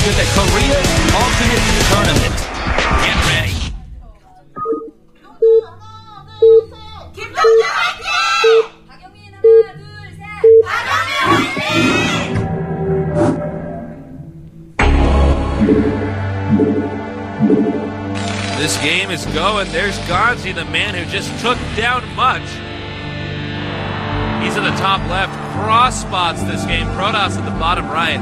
to the Korea Ultimate Tournament. Get ready. This game is going. There's Ganzi, the man who just took down Much. He's at the top left. Cross spots this game. Protoss at the bottom right.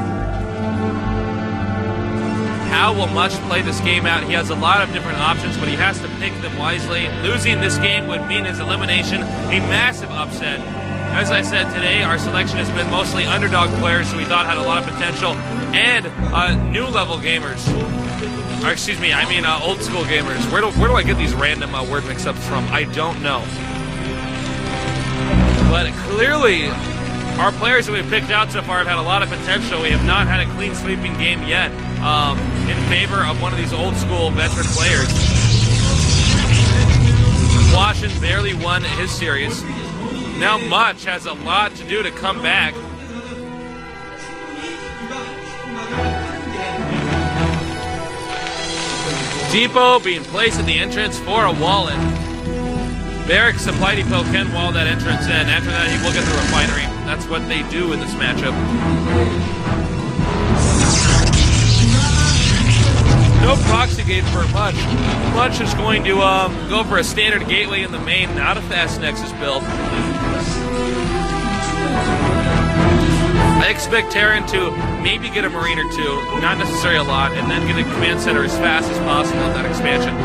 How will Much play this game out? He has a lot of different options, but he has to pick them wisely. Losing this game would mean his elimination, a massive upset. As I said today, our selection has been mostly underdog players who we thought had a lot of potential, and new level gamers. Or, excuse me, I mean old school gamers. Where do I get these random word mix-ups from? I don't know. But clearly, our players that we've picked out so far have had a lot of potential. We have not had a clean sweeping game yet in favor of one of these old school veteran players. Washington barely won his series. Now Much has a lot to do to come back. Depot being placed at the entrance for a wallet. Barracks Supply Depot can wall that entrance in. After that, he will get the refinery. That's what they do in this matchup. No proxy gate for Much. Much is going to go for a standard gateway in the main, not a fast Nexus build. I expect Terran to maybe get a Marine or two, not necessarily a lot, and then get a command center as fast as possible in that expansion.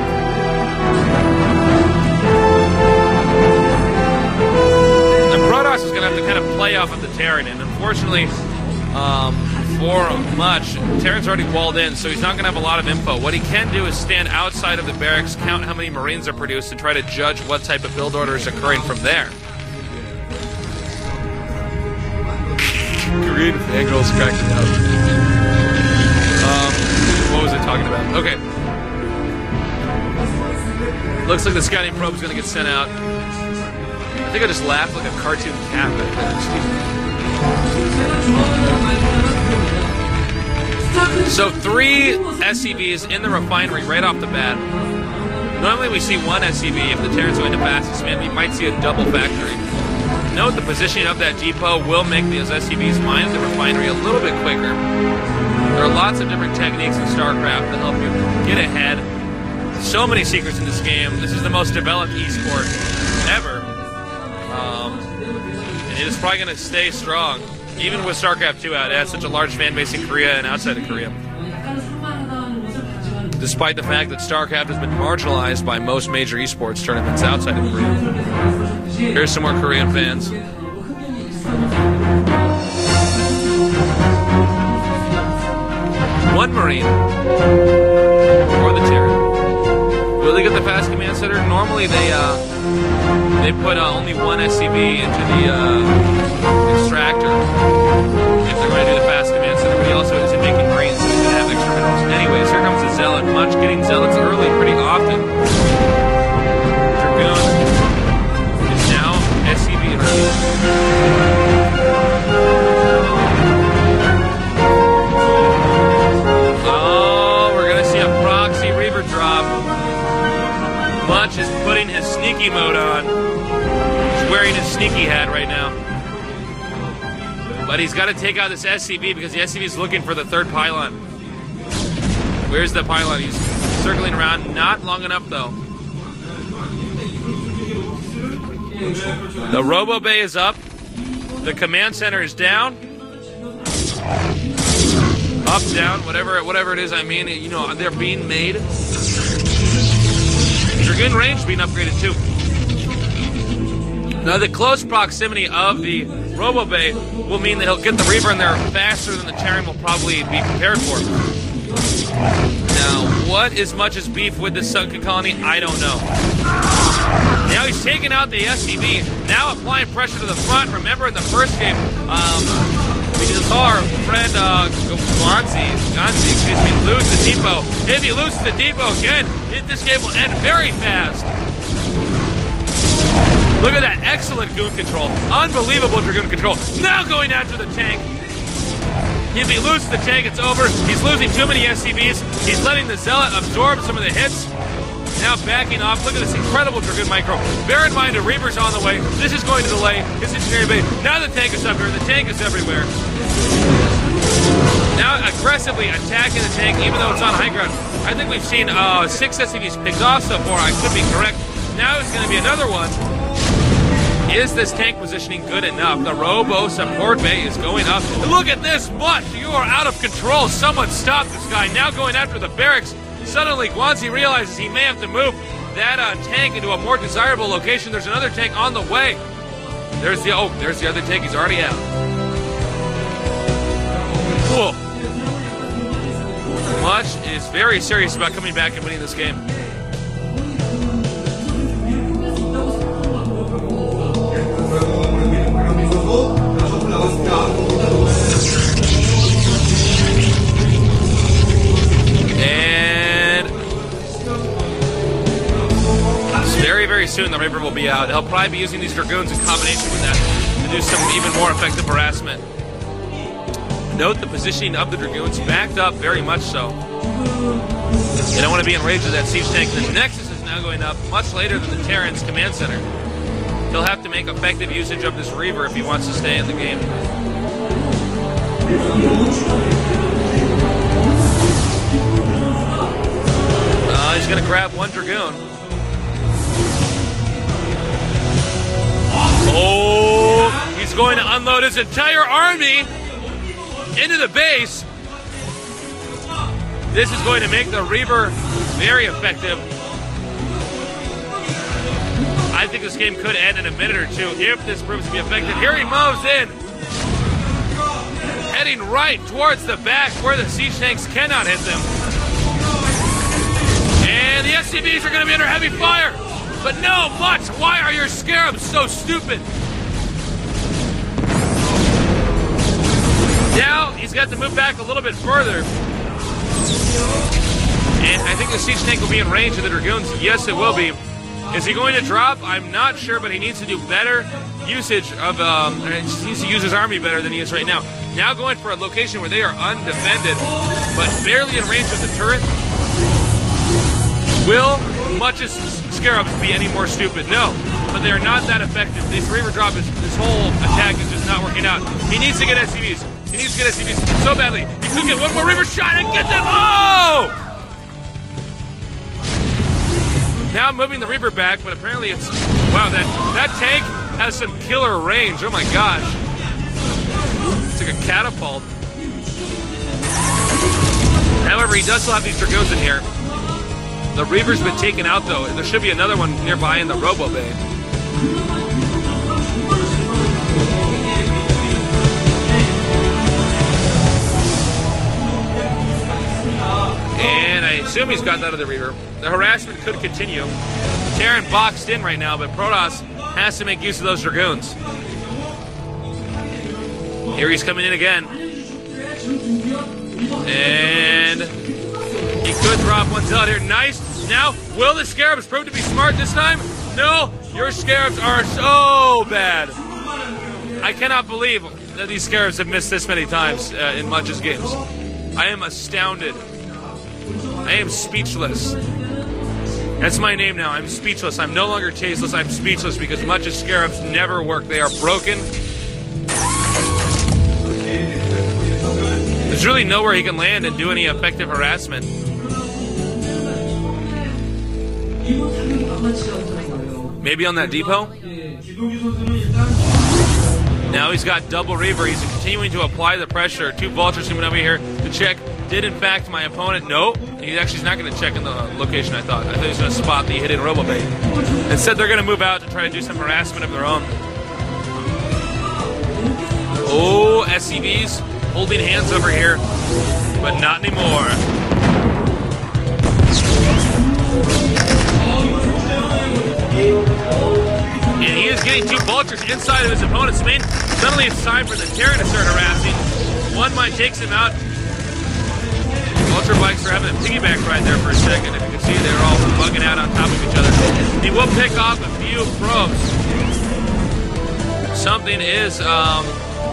And Protoss is going to have to kind of play off of the Terran, and unfortunately, for Much, Terran's already walled in, so he's not going to have a lot of info. What he can do is stand outside of the barracks, count how many Marines are produced, and try to judge what type of build order is occurring from there. Korean fangirls cracked it up. What was I talking about? Okay. Looks like the scouting probe is going to get sent out. I think I just laughed like a cartoon cat back there. So 3 SCVs in the refinery right off the bat. Normally we see 1 SCV. If the Terran's going to fastest man, we might see a double factory. Note the positioning of that depot will make those SCVs mine the refinery a little bit quicker. There are lots of different techniques in StarCraft that help you get ahead. So many secrets in this game. This is the most developed esport ever. And it is probably going to stay strong. Even with StarCraft 2 out, it has such a large fan base in Korea and outside of Korea. Despite the fact that StarCraft has been marginalized by most major esports tournaments outside of Korea. Here's some more Korean fans. One Marine for the Terran. Will they get the fast command center? Normally they put only 1 SCV into the extractor if they're going to do the fast command center. But he also isn't making Marines, so he's going to have extra minerals. Anyways, here comes the Zealot. Much getting Zealots early pretty often. Dragoon is now SCV early. Oh, we're going to see a proxy Reaver drop. Much is putting his sneaky mode on. He's wearing his sneaky hat right now. But he's got to take out this SCV because the SCV is looking for the 3rd pylon. Where's the pylon? He's circling around. Not long enough, though. The Robo Bay is up. The command center is down. Up, down, whatever it is. I mean, you know, they're being made. Dragoon range being upgraded too. Now the close proximity of the Robo Bay will mean that he'll get the Reaver in there faster than the Terran will probably be prepared for. Now, what is Much's beef with this sunken colony? I don't know. Now he's taking out the SCV, now applying pressure to the front. Remember in the first game, we saw our friend Ganzi, lose the depot. If he loses the depot again, this game will end very fast. Look at that, excellent goon control. Unbelievable Dragoon control. Now going after the tank. If he loses the tank, it's over. He's losing too many SCVs. He's letting the Zealot absorb some of the hits. Now backing off. Look at this incredible Dragoon micro. Bear in mind, a Reaper's on the way. This is going to delay his engineering base. Now the tank is up here. The tank is everywhere. Now aggressively attacking the tank, even though it's on high ground. I think we've seen 6 SCVs picked off so far. I could be correct. Now it's going to be another one. Is this tank positioning good enough? The Robo support bay is going up. Look at this much. You are out of control. Someone stop this guy. Now going after the barracks. Suddenly, Ganzi realizes he may have to move that tank into a more desirable location. There's another tank on the way. There's the other tank. He's already out. Cool. Much is very serious about coming back and winning this game. And very soon the Reaper will be out. He'll probably be using these Dragoons in combination with that to do some even more effective harassment. Note the positioning of the Dragoons, backed up very much so. They don't want to be enraged with that siege tank. The Nexus is now going up much later than the Terran's command center. He'll have to make effective usage of this Reaver if he wants to stay in the game. He's going to grab one Dragoon. Oh, he's going to unload his entire army into the base. This is going to make the Reaver very effective. I think this game could end in a minute or two if this proves to be effective. Here he moves in, heading right towards the back where the siege tanks cannot hit them. And the SCVs are going to be under heavy fire. But no, Much, why are your Scarabs so stupid? Now he's got to move back a little bit further. And I think the siege tank will be in range of the Dragoons. Yes, it will be. Is he going to drop? I'm not sure, but he needs to do better usage of, he needs to use his army better than he is right now. Now going for a location where they are undefended, but barely in range of the turret. Will Much's Scarabs be any more stupid? No, but they are not that effective. This Reaver drop, this whole attack is just not working out. He needs to get SCVs. He needs to get SCVs so badly. He could get one more Reaver shot and get them. Oh! Now moving the Reaper back, but apparently it's... Wow, that tank has some killer range. Oh my gosh. It's like a catapult. However, he does still have these Dragoons in here. The Reaver's been taken out, though. There should be another one nearby in the Robo Bay. And I assume he's gotten out of the Reaver. The harassment could continue. Terran boxed in right now, but Protoss has to make use of those Dragoons. Here he's coming in again. And he could drop one Zealot here. Nice. Now, will the Scarabs prove to be smart this time? No, your Scarabs are so bad. I cannot believe that these Scarabs have missed this many times in Much's games. I am astounded. I am speechless. That's my name now. I'm speechless. I'm no longer tasteless. I'm speechless because Much's Scarabs never work. They are broken. There's really nowhere he can land and do any effective harassment. Maybe on that depot? Now he's got double Reaver. He's continuing to apply the pressure. Two Vultures coming over here to check. Did in fact my opponent? No. He actually is not going to check in the location I thought. I thought he was going to spot the hidden Robo Bay. Instead, they're going to move out to try to do some harassment of their own. Oh, SCVs holding hands over here, but not anymore. And he is getting two Vultures inside of his opponent's main. Suddenly it's time for the Terran to start harassing. One mine takes him out. Vulture bikes are having a piggyback ride there for a second. If you can see, they're all bugging out on top of each other. He will pick off a few probes. Something is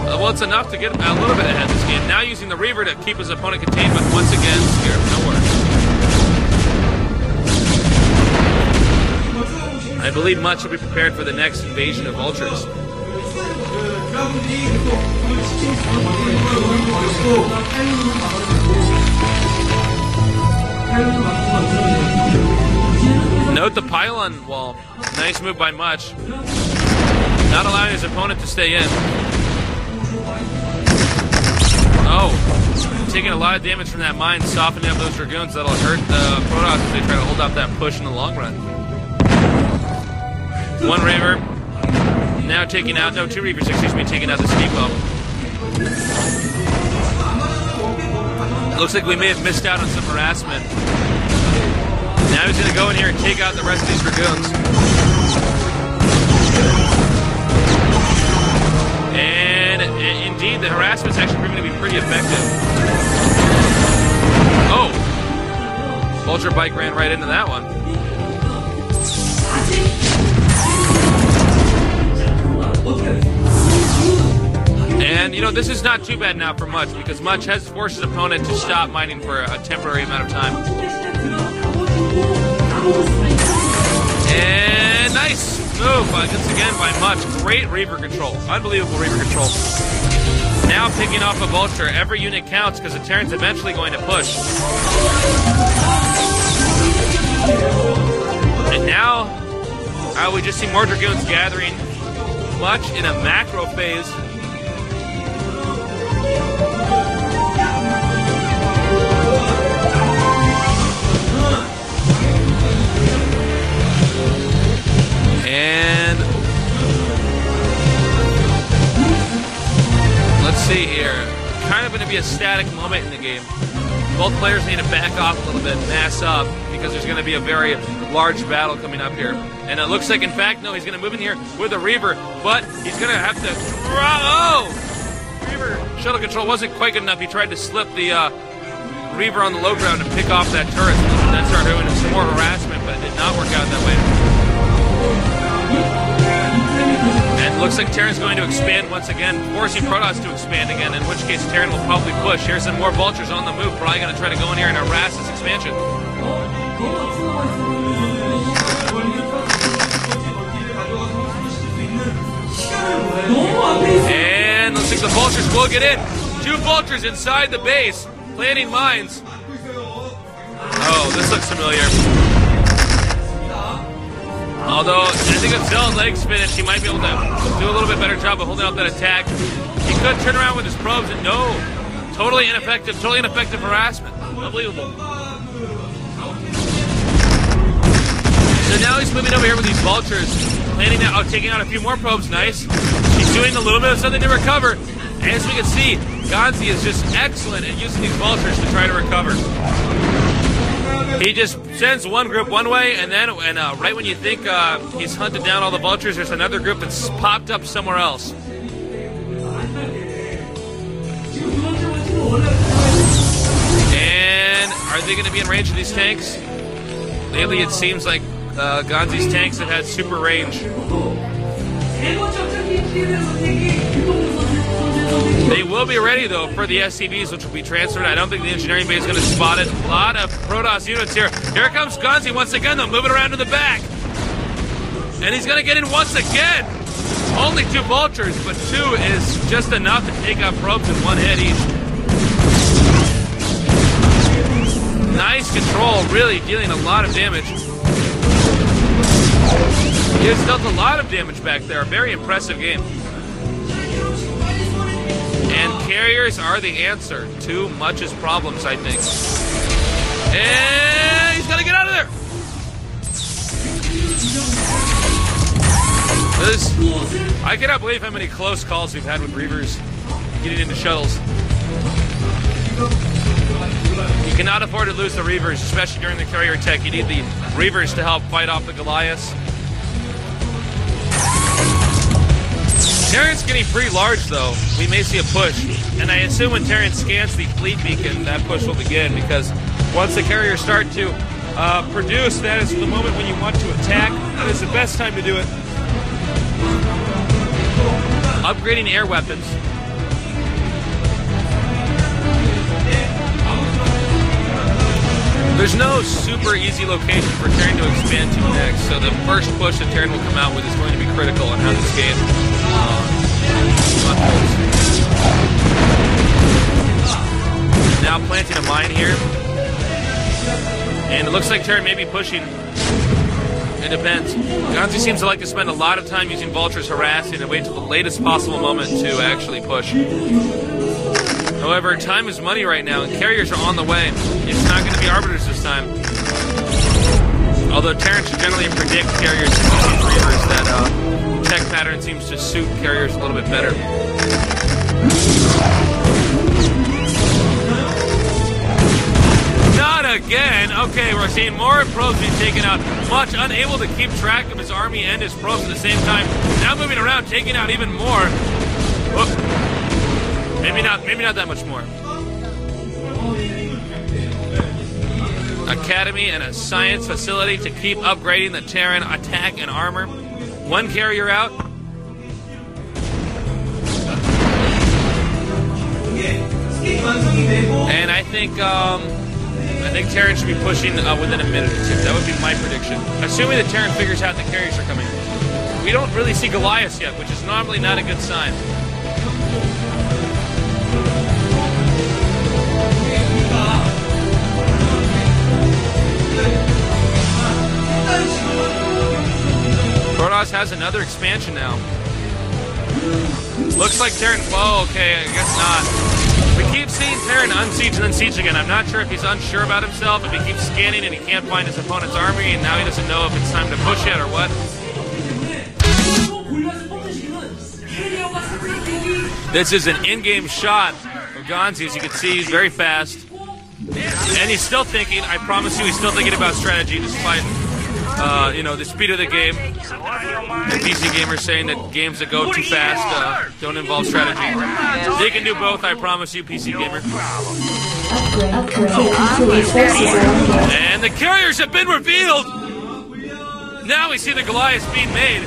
Well, it's enough to get a little bit ahead this game. Now using the Reaver to keep his opponent contained, but once again, scared of nowhere. I believe Much will be prepared for the next invasion of vultures. Note the pylon wall. Nice move by Much. Not allowing his opponent to stay in. Oh, taking a lot of damage from that mine, softening up those Dragoons. That'll hurt the Protoss as they try to hold out that push in the long run. One Reaver. Now taking out, no, two Reavers, excuse me, taking out the Steep Bomb. Looks like we may have missed out on some harassment. Now he's going to go in here and take out the rest of these Dragoons. And indeed, the harassment's actually proving to be pretty effective. Oh! Vulture Bike ran right into that one. And, you know, this is not too bad now for Much, because Much has forced his opponent to stop mining for a temporary amount of time. And nice move, once again, by Much. Great Reaver control. Unbelievable Reaver control. Now picking off a Vulture. Every unit counts, because the Terran's eventually going to push. And now, we just see more Dragoons gathering. Much in a macro phase. And let's see here. Kind of going to be a static moment in the game. Both players need to back off a little bit, mass up, because there's going to be a very large battle coming up here. And it looks like, in fact, no, he's going to move in here with a Reaver, but he's going to have to... Oh! Reaver shuttle control wasn't quite good enough. He tried to slip the Reaver on the low ground and pick off that turret. And then start doing some more harassment, but it did not work out that way. And looks like Terran's going to expand once again, forcing Protoss to expand again, in which case Terran will probably push. Here's some more Vultures on the move, probably going to try to go in here and harass this expansion. And looks like the Vultures will get in. Two Vultures inside the base, planting mines. Oh, this looks familiar. Although, I think if Zealot Leg's finished, he might be able to do a little bit better job of holding out that attack. He could turn around with his probes and no. Totally ineffective harassment. Unbelievable. So now he's moving over here with these Vultures, planning out, taking out a few more probes. Nice. He's doing a little bit of something to recover. As we can see, Ganzi is just excellent at using these Vultures to try to recover. He just sends one group one way, and then right when you think he's hunted down all the Vultures, there's another group that's popped up somewhere else. And are they going to be in range of these tanks? Lately, it seems like Ganzi's tanks have had super range. They will be ready, though, for the SCVs, which will be transferred. I don't think the engineering base is going to spot it. A lot of Protoss units here. Here comes Ganzi once again, though, moving around to the back. And he's going to get in once again. Only two Vultures, but two is just enough to take out probes in one hit each. Nice control, really dealing a lot of damage. He has dealt a lot of damage back there. A very impressive game. And carriers are the answer to Much's problems, I think. And he's got to get out of there. I cannot believe how many close calls we've had with Reavers getting into shuttles. You cannot afford to lose the Reavers, especially during the carrier attack. You need the Reavers to help fight off the Goliaths. Terran's getting pretty large, though. We may see a push. And I assume when Terran scans the fleet beacon, that push will begin, because once the carriers start to produce, that is the moment when you want to attack. That is the best time to do it. Upgrading air weapons. There's no super easy location for Terran to expand to next, so the first push that Terran will come out with is going to be critical on how this game unfolds. Now planting a mine here, and it looks like Terran may be pushing. It depends. Ganzi seems to like to spend a lot of time using vultures harassing and wait until the latest possible moment to actually push. However, time is money right now, and carriers are on the way. It's not going to be arbiters this time. Although Terran should generally predict carriers and reavers, that tech pattern seems to suit carriers a little bit better. Not again! Okay, we're seeing more probes being taken out. Much unable to keep track of his army and his probes at the same time. Now moving around, taking out even more. Whoop. Maybe not that much more. Academy and a science facility to keep upgrading the Terran attack and armor. One carrier out. And I think Terran should be pushing within a minute or two. That would be my prediction. Assuming that Terran figures out the carriers are coming. We don't really see Goliath yet, which is normally not a good sign. Protoss has another expansion now. Looks like Terran... Oh, okay, I guess not. We keep seeing Terran unsiege and then siege again. I'm not sure if he's unsure about himself, if he keeps scanning and he can't find his opponent's army, and now he doesn't know if it's time to push yet or what. This is an in-game shot of Ganzi. As you can see, he's very fast. And he's still thinking, I promise you, he's still thinking about strategy despite, the speed of the game. The PC gamers saying that games that go too fast don't involve strategy. They can do both, I promise you, PC gamer. And the carriers have been revealed! Now we see the Goliath being made.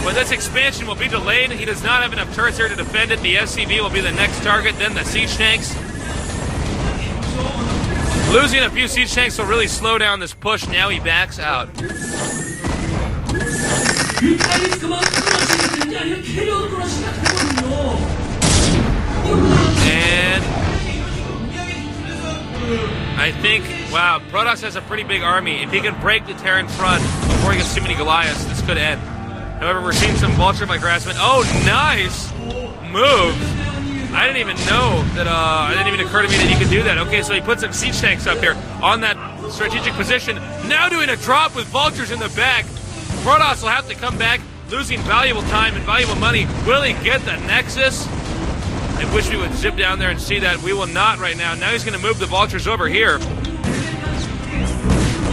But this expansion will be delayed. He does not have enough turrets here to defend it. The SCV will be the next target, then the siege tanks. Losing a few siege tanks will really slow down this push. Now he backs out. And I think, wow, Protoss has a pretty big army. If he can break the Terran front before he gets too many Goliaths, this could end. However, we're seeing some vulture by Grassman. Oh, nice move. I didn't even know that, it didn't even occur to me that he could do that. Okay, so he put some siege tanks up here on that strategic position. Now doing a drop with vultures in the back. Protoss will have to come back, losing valuable time and valuable money. Will he get the Nexus? I wish we would zip down there and see that. We will not right now. Now he's going to move the vultures over here.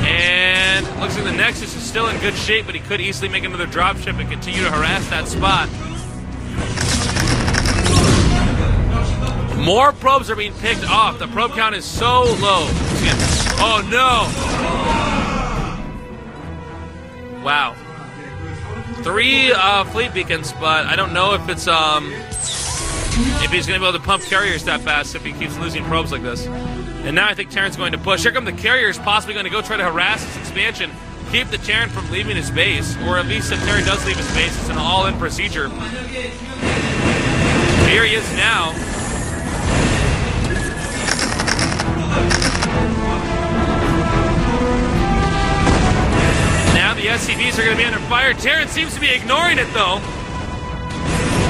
And looks like the Nexus is still in good shape, but he could easily make another dropship and continue to harass that spot. More probes are being picked off. The probe count is so low. Oh no! Wow. 3 fleet beacons, but I don't know if it's if he's going to be able to pump carriers that fast if he keeps losing probes like this. And now I think Terran's going to push. Here come the carriers, possibly going to go try to harass this expansion, keep the Terran from leaving his base, or at least if Terran does leave his base, it's an all-in procedure. Here he is now. Now the SCVs are going to be under fire. Terran seems to be ignoring it, though.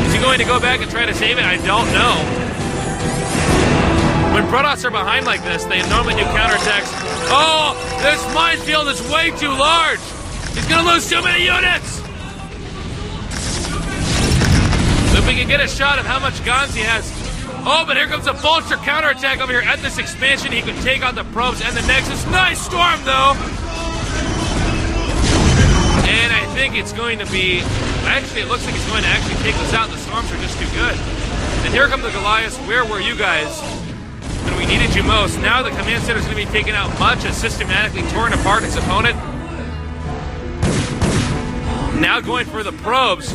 Is he going to go back and try to save it? I don't know. When Protoss are behind like this, they normally do counterattacks. Oh, this minefield is way too large. He's going to lose too many units. So if we can get a shot of how much Ganzi has. Oh, but here comes a vulture counterattack over here at this expansion. He could take on the probes and the Nexus. Nice storm, though. And I think it's going to be... Actually, it looks like it's going to actually take us out. The storms are just too good. And here come the Goliaths. Where were you guys when we needed you most? Now the command center is going to be taken out. Much has systematically torn apart its opponent. Now going for the probes.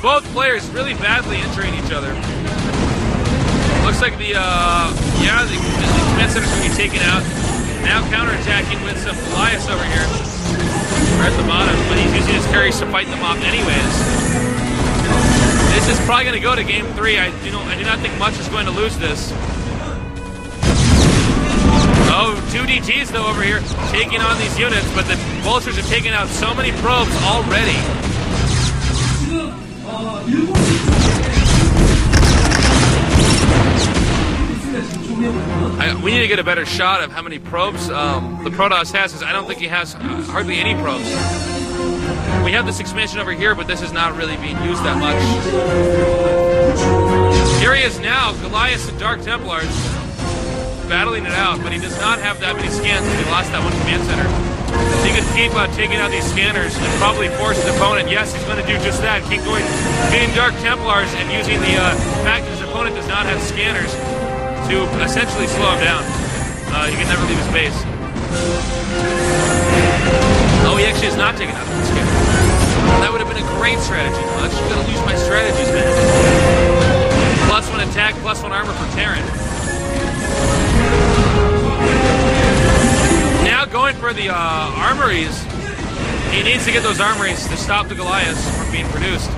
Both players really badly injuring each other. Looks like the command center is going to be taken out. Now counterattacking with some Goliaths over here. Right at the bottom, but he's using his carries to fight them off anyways. This is probably going to go to game 3. I do not think much is going to lose this. Oh, 2 DTs though over here, taking on these units, but the vultures are taking out so many probes already. We need to get a better shot of how many probes the Protoss has, because I don't think he has hardly any probes. We have this expansion over here, but this is not really being used that much. Here he is now, Goliath and Dark Templars, battling it out, but he does not have that many scans because he lost that one command center. He could keep taking out these scanners and probably force his opponent. Yes, he's going to do just that. Keep going, getting Dark Templars and using the fact that his opponent does not have scanners to essentially slow him down. He can never leave his base. Oh, he actually is not taking out the scanner. That would have been a great strategy. I'm just going to use my strategies, man. +1 attack, +1 armor for Terran. Now going for the armories. He needs to get those armories to stop the Goliaths from being produced.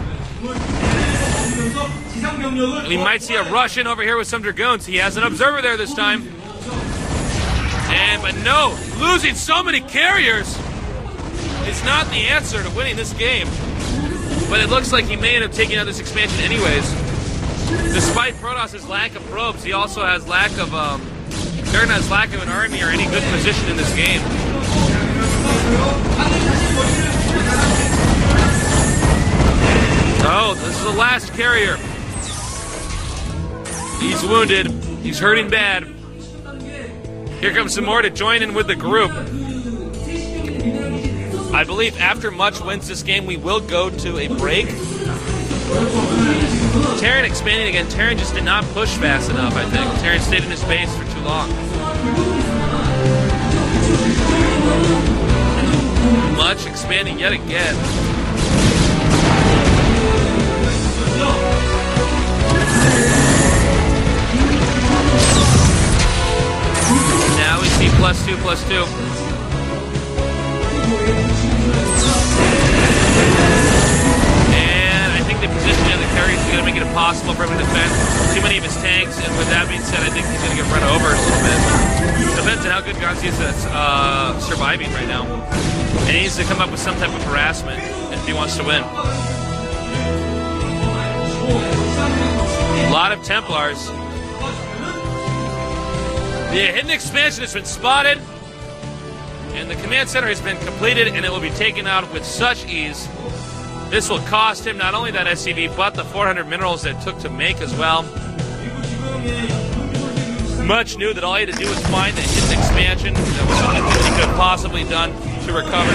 We might see a rush in over here with some Dragoons. He has an observer there this time. But no, losing so many carriers is not the answer to winning this game. But it looks like he may end up taking out this expansion anyways. Despite Protoss' lack of probes, he also has lack of Terran has lack of an army or any good position in this game. Oh, this is the last carrier. He's wounded. He's hurting bad. Here comes some more to join in with the group. I believe after Much wins this game, we will go to a break. Terran expanding again. Terran just did not push fast enough, I think. Terran stayed in his base for too long. Much expanding yet again. Now we see +2/+2. And I think the positioning of the carrier is going to make it impossible for him to defend too many of his tanks. And with that being said, I think he's going to get run over a little bit. Depends on how good Ganzi is at surviving right now. And he needs to come up with some type of harassment if he wants to win. A lot of Templars. The hidden expansion has been spotted, and the command center has been completed, and it will be taken out with such ease. This will cost him not only that SCV, but the 400 minerals that it took to make as well. Much knew that all he had to do was find the hidden expansion. That was the only thing that he could have possibly done to recover.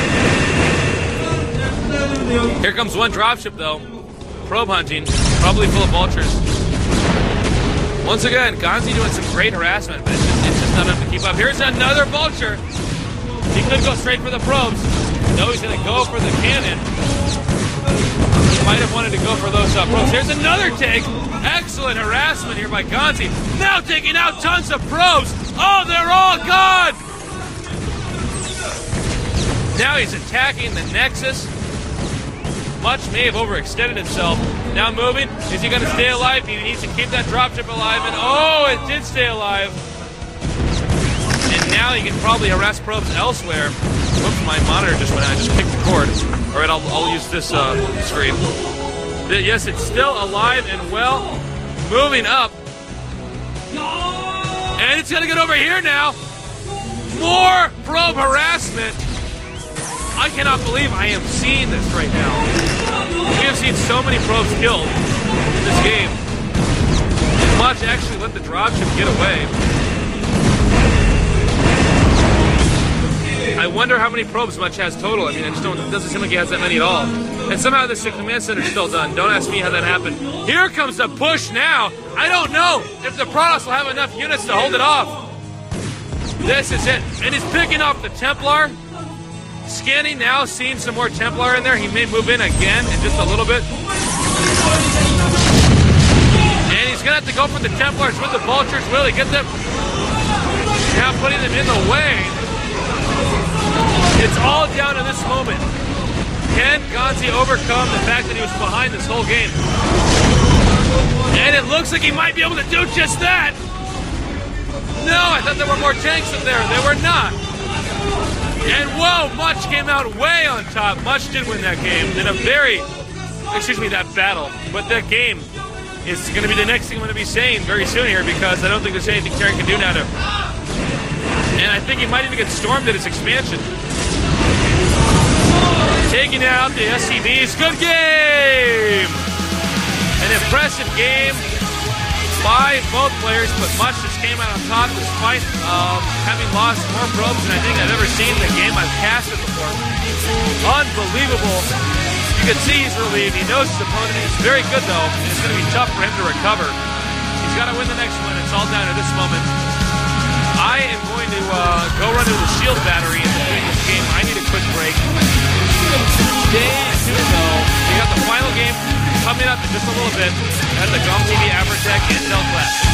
Here comes one dropship, though. Probe hunting, probably full of vultures. Once again, Ganzi doing some great harassment, but it's just not enough to keep up. Here's another vulture. He could go straight for the probes. No, he's going to go for the cannon. He might have wanted to go for those probes. Here's another take. Excellent harassment here by Ganzi. Now taking out tons of probes. Oh, they're all gone. Now he's attacking the Nexus. Much may have overextended himself. Now moving. Is he going to stay alive? He needs to keep that dropship alive. And oh, it did stay alive. And now he can probably harass probes elsewhere. Whoops, my monitor just went out. I just picked the cord. All right, I'll use this screen. Yes, it's still alive and well. Moving up. And it's going to get over here now. More probe harassment. I cannot believe I am seeing this right now. We have seen so many probes killed in this game. And Much actually let the dropship get away. I wonder how many probes Much has total. I mean, it doesn't seem like he has that many at all. And somehow this command center is still done. Don't ask me how that happened. Here comes the push now. I don't know if the Protoss will have enough units to hold it off. This is it. And he's picking off the Templar. Scanning now, seeing some more Templar in there. He may move in again in just a little bit. And he's going to have to go for the Templars with the Vultures. Will he get them? Now putting them in the way. It's all down to this moment. Can Ganzi overcome the fact that he was behind this whole game? And it looks like he might be able to do just that. No, I thought there were more tanks in there. There were not. And whoa, Much came out way on top. Much did win that game in a that battle. But that game is going to be the next thing I'm going to be saying very soon here, because I don't think there's anything Terran can do now to. And I think he might even get stormed at his expansion. Taking out the SCVs. Good game! An impressive game by both players, but Much just came out on top despite having lost more probes than I think I've ever seen in the game I've casted before. Unbelievable. You can see he's relieved. He knows his opponent. He's very good, though. It's going to be tough for him to recover. He's got to win the next one. It's all down to this moment. I am going to go run into the shield battery in between this game. I need a quick break. Stay tuned, though. We got the final game coming up in just a little bit at the Ganzi Averatec-Intel class.